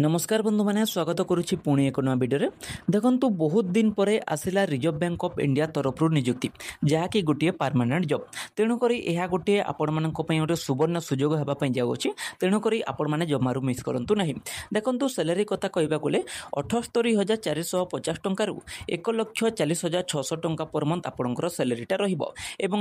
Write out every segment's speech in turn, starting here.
नमस्कार बंधु मैंने स्वागत करुच्ची पुणी एक नया भिडियो देखु बहुत दिन पर आसला रिजर्व बैंक ऑफ इंडिया तरफ नियुक्ति जहाँकि गोटे परमानेंट जॉब तेणुक यह गोटे आपण मान गोटे सुवर्ण सुजोग होगापी जाऊँगी तेणुक आपण मैंने जमारू मिस करूँ ना देखो सैलरी कथा कहवा गले 78,450 टंकार 1,40,600 टंका पर मंथ आपंकर सैलरीटा रही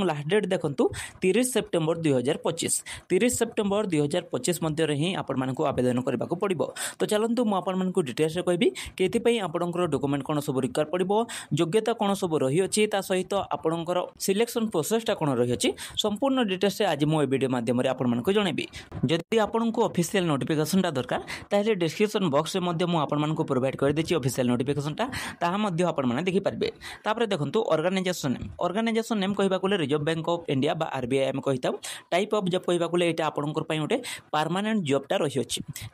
लास्ट डेट देखो 30 सेप्टेम्बर 2025 30 सेप्टेम्बर 2025 मध्य ही आपण आवेदन करने को पड़ो। तो चलतु मुझे डिटेल्स कहबी कि आपंकर डॉक्यूमेंट कौन सब रिक्वायर पड़ो योग्यता कौन सब रही सहित आपंकर सिलेक्शन प्रोसेसटा कौन रही संपूर्ण डिटेल्स आज मुझे वीडियो माध्यम आपको जनइबी। जदि आपको ऑफिशियल नोटिफिकेशनटा दरकार ताहले डिस्क्रिप्शन बॉक्स में आपको प्रोवाइड कर देछि ऑफिशियल नोटिफिकेशनटा ताहा आपने देखिपारे। तापर देखो ऑर्गेनाइजेशन नेम कहवा गले रिजर्व बैंक ऑफ इंडिया बा आरबीआई आम कही टाइप ऑफ जॉब कहवा गले यहाँ आपंकर गोटे परमानेंट जॉबटा रही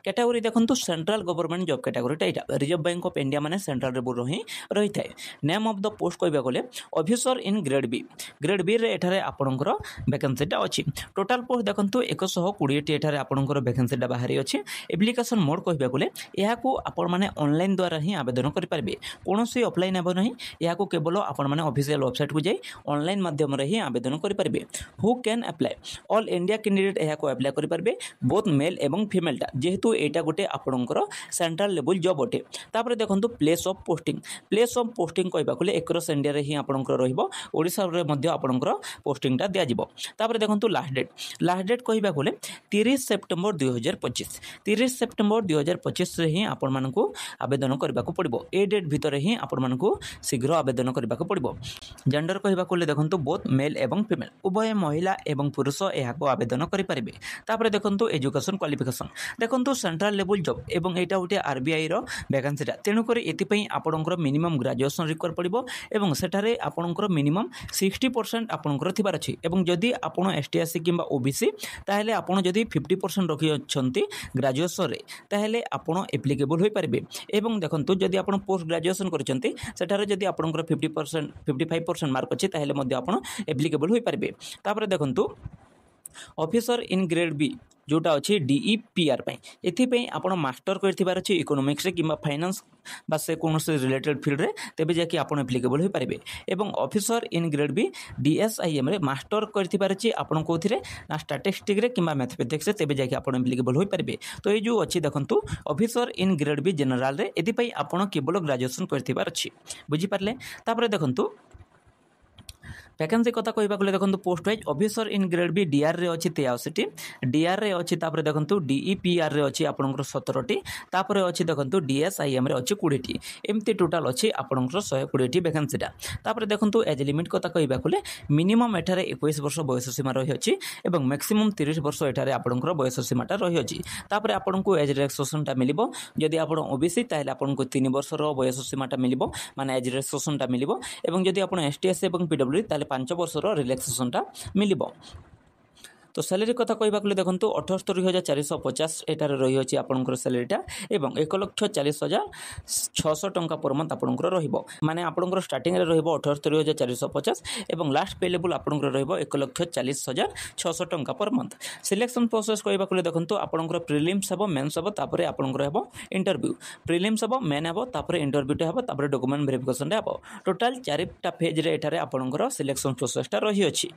कैटेगरी देखो सेंट्रल गवर्नमेंट जॉब कैटेगरीटा यहाँ रिजर्व बैंक ऑफ इंडिया माने सेंट्रल लेवल ही रही है। नेम ऑफ द पोस्ट कहवा गले ऑफिसर इन ग्रेड बी रे एठारे आपणकर वैकेंसीटा अच्छी टोटाल पोस्ट देखो 120 एठारे आपणकर वैकेंसीटा बाहरी अच्छी। एप्लिकेशन मोड कहवा गले यहाँ आपण मैंने ऑनलाइन द्वारा ही आवेदन करेंगे कौन ऑफलाइन हेब ना यहाँ केवल आपण मैंने ऑफिशियल वेबसाइट को जाई ऑनलाइन माध्यम ही आवेदन करेंगे। Who can apply all India candidate यहाँ अप्लाई करेंगे बोथ मेल एवं फीमेलटा जेहेतु यहाँ गोटे आपणकर सेंट्रल लेवल जॉब अटे। तापर देखो प्लेस ऑफ पोस्टिंग कहवा गले एक्रॉस इंडिया रे ही आपणकर रहिबो ओडिसा रे मध्य आपणकर पोस्टिंगटा दिया जिवो। तापर देखो लास्ट डेट कहवा गले 30 सेप्टेम्बर 2025 30 सेप्टेम्बर 2025 रे ही आपण मानकू आवेदन करबा को पड़िबो। ए डेट भितर ही आपण मानकू शीघ्र आवेदन करबा को पड़िबो। जेंडर कहवा गले देखो बोथ मेल एवं फीमेल उभय महिला एवं पुरुष यहाँ आवेदन करेंगे। तापर देखो एजुकेशन क्वालिफिकेशन देखो सेंट्रल लेवल जॉब एवं यहाँ गोटे आरबीआई वैकेंसीटा तेणुक ये आपंकर मिनिमम ग्रेजुएशन रिक्वायर पड़ो और सेठारे आपंकर मिनिमम 60% आपंकर थिबार अछि। एवं जदि आपण एसटी एससी किंबा ओबीसी ताहेले आपण जदि 50% रखी अछंती ग्रेजुएशन रे ताहेले आपण एप्लीकेबल होई पारिबे। एवं देखंतु जदि आपण पोस्ट ग्रेजुएशन करछंती सेठारे जदि आपंकर 50% 55% मार्क अछि ताहेले मध्ये आपण एप्लीकेबल होई पारिबे। तापर देखंतु ऑफिसर इन ग्रेड बी जोटा अच्छी डीईपीआर एथि आपण मास्टर कर इकोनॉमिक्स रे किंबा फाइनेंस बा से कौन से रिलेटेड फील्ड रे तेबे जाकि आपण एप्लीकेबल हो पारिबे। एवं ऑफिसर इन ग्रेड बी डीएसआईएम रे मास्टर कर आपण कोथिरे ना स्टैटिस्टिक्स रे किंबा मैथमेटिक्स रे तेबे जाकि आपण एप्लीकेबल हो पारिबे। तो ये जो अच्छी देखंतु officer in grade B general रे एथि आपण केवल ग्रेजुएशन करथिबार अछि बुझी पारले। तापर देखंतु वैकेंसी कथा कहवा गले देखो post wise officer in grade B DR रे अच्छी 63 डीआर रे अच्छी तापर देखो डीईपीआर रे अच्छी आपनकर 17टी तापर अच्छी देखो डीएसआईएम रे अच्छी 20टी एमती टोटाल अच्छी आपनकर 120टी वैकेंसीटा। तापर देखो एज लिमिट कथा कहवा गले मिनिमम एठारे 21 वर्ष बयस सीमा रही अछि एवं मैक्सिमम 30 वर्ष एठारे आपनकर बयस सीमाटा रही अछि। तापर आपनको एज रिलैक्सेशनटा मिलिबो जदि आपण ओबीसी ताहेले आपनको 3 वर्षर बयस सीमाटा मिलिबो माने एज रिलैक्सेशनटा मिलिबो एवं जदि आपण एसटीएस एवं पीडब्ल्यूडी ताहेले 5 वर्षर रिलैक्सेशनटा मिलिबो। तो सैलरी कथा कहवा गले देखो 78,450 एटार रही अछि आपनकर सैलरीटा एवं 1,40,600 टंका पर मंथ आपनकर रहिबो माने आपनकर स्टार्टिंग रे रहिबो 78,450 एवं लास्ट पे लेवल आपनकर रहिबो 1,40,600 टंका पर मंथ। सिलेक्शन प्रोसेस कहवा गले देखो आपनकर प्रीलिम्स हेबो मेंस हेबो तापर आपनकर हेबो इंटरव्यू प्रीलिम्स हेबो मेन हेबो तापर इंटरव्यूटा हेबो तापर डॉक्यूमेंट वेरिफिकेशन हेबो। टोटल 4टा फेज रे एटारे आपनकर सिलेक्शन प्रोसेसटा रही अछि।